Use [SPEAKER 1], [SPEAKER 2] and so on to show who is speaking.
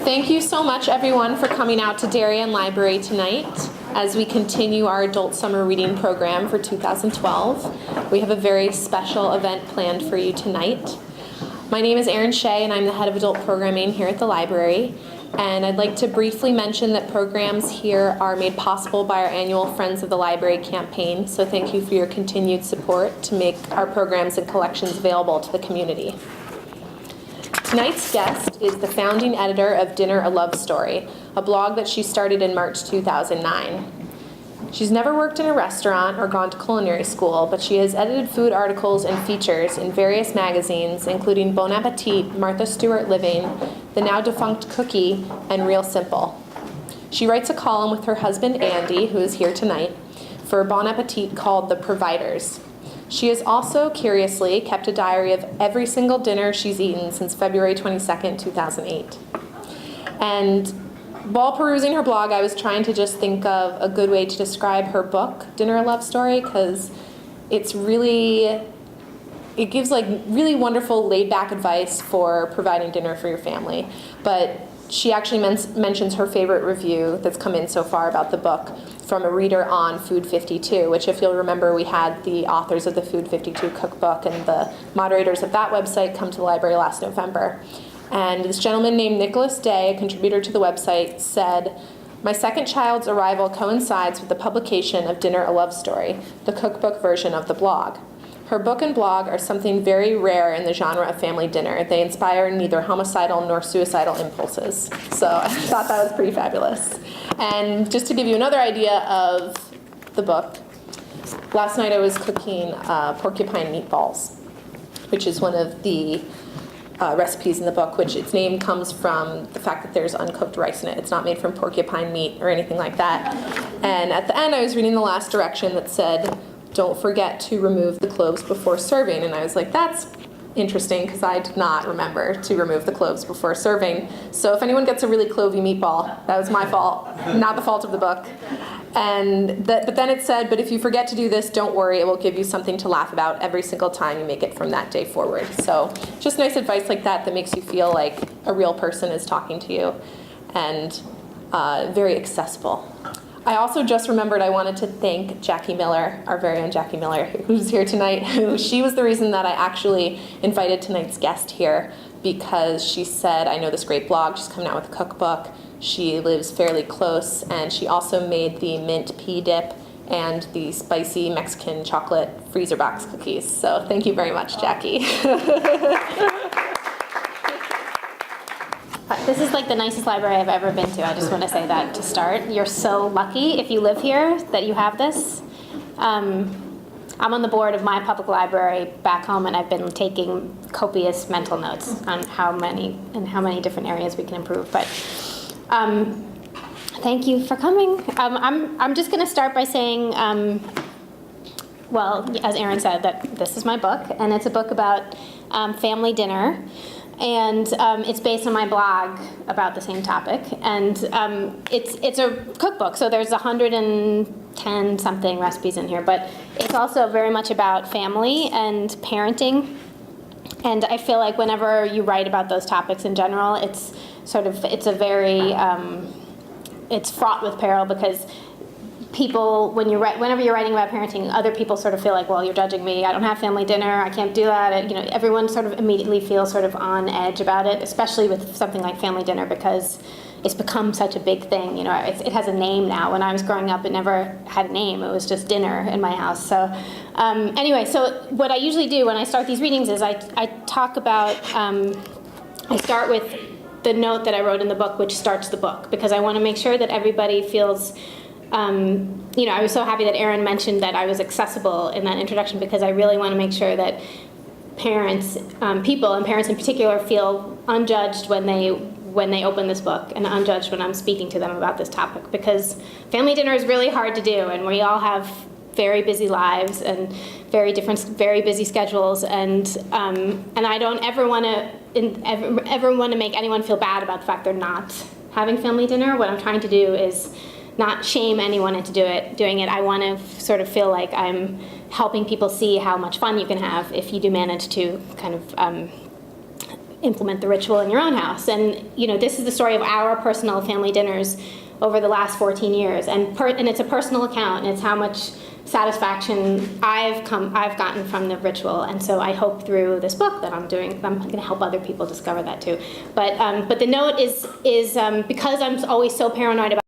[SPEAKER 1] Thank you so much, everyone, for coming out to Darien Library tonight as we continue our adult summer reading program for 2012. We have a very special event planned for you tonight. My name is Erin Shea, and I'm the head of adult programming here at the library. And I'd like to briefly mention that programs here are made possible by our annual Friends of the Library campaign, so thank you for your continued support to make our programs and collections available to the community. Tonight's guest is the founding editor of Dinner, a Love Story, a blog that she started in March 2009. She's never worked in a restaurant or gone to culinary school, but she has edited food articles and features in various magazines, including Bon Appetit, Martha Stewart Living, the now-defunct Cookie, and Real Simple. She writes a column with her husband, Andy, who is here tonight, for Bon Appetit called The Providers. She has also, curiously, kept a diary of every single dinner she's eaten since February 22nd, 2008. And while perusing her blog, I was trying to just think of a good way to describe her book, Dinner, a Love Story, because it gives like really wonderful laid-back advice for providing dinner for your family. But she actually mentions her favorite review that's come in so far about the book from a reader on Food 52, which, if you'll remember, we had the authors of the Food 52 cookbook and the moderators of that website come to the library last November. And this gentleman named Nicholas Day, a contributor to the website, said, "My second child's arrival coincides with the publication of Dinner, a Love Story, the cookbook version of the blog. Her book and blog are something very rare in the genre of family dinner. They inspire neither homicidal nor suicidal impulses." So I thought that was pretty fabulous. And just to give you another idea of the book, last night I was cooking porcupine meatballs, which is one of the recipes in the book, which its name comes from the fact that there's uncooked rice in it. It's not made from porcupine meat or anything like that. And at the end I was reading the last direction that said, "Don't forget to remove the cloves before serving." And I was like, that's interesting, because I did not remember to remove the cloves before serving. So if anyone gets a really clovey meatball, that was my fault, not the fault of the book. But then it said, "But if you forget to do this, don't worry, it will give you something to laugh about every single time you make it from that day forward." So just nice advice like that makes you feel like a real person is talking to you, and very accessible. I also just remembered I wanted to thank Jackie Miller, our very own Jackie Miller, who's here tonight. She was the reason that I actually invited tonight's guest here, because she said, "I know this great blog, she's coming out with a cookbook, she lives fairly close, and she also made the mint pea dip and the spicy Mexican chocolate freezer box cookies." So thank you very much, Jackie.
[SPEAKER 2] This is like the nicest library I've ever been to. I just want to say that to start. You're so lucky if you live here that you have this. I'm on the board of my public library back home, and I've been taking copious mental notes on how many different areas we can improve. But thank you for coming. I'm just going to start by saying, well, as Erin said, that this is my book, and it's a book about family dinner. And it's based on my blog about the same topic. And it's a cookbook, so there's 110 something recipes in here. But it's also very much about family and parenting. And I feel like whenever you write about those topics in general, it's fraught with peril, because people, whenever you're writing about parenting, other people sort of feel like, well, you're judging me. I don't have family dinner. I can't do that. Everyone sort of immediately feels sort of on edge about it, especially with something like family dinner, because it's become such a big thing. It has a name now. When I was growing up, it never had a name. It was just dinner in my house. So anyway, so what I usually do when I start these readings is I talk about, I start with the note that I wrote in the book, which starts the book, because I want to make sure that everybody feels. I was so happy that Erin mentioned that I was accessible in that introduction, because I really want to make sure that parents, people, and parents in particular, feel unjudged when they open this book, and unjudged when I'm speaking to them about this topic, because family dinner is really hard to do, and we all have very busy lives and very busy schedules, and I don't ever want to make anyone feel bad about the fact they're not having family dinner. What I'm trying to do is not shame anyone into doing it. I want to sort of feel like I'm helping people see how much fun you can have if you do manage to kind of implement the ritual in your own house. And this is the story of our personal family dinners over the last 14 years, and it's a personal account, and it's how much satisfaction I've gotten from the ritual. And so I hope through this book that I'm going to help other people discover that too. But the note is because I'm always so paranoid about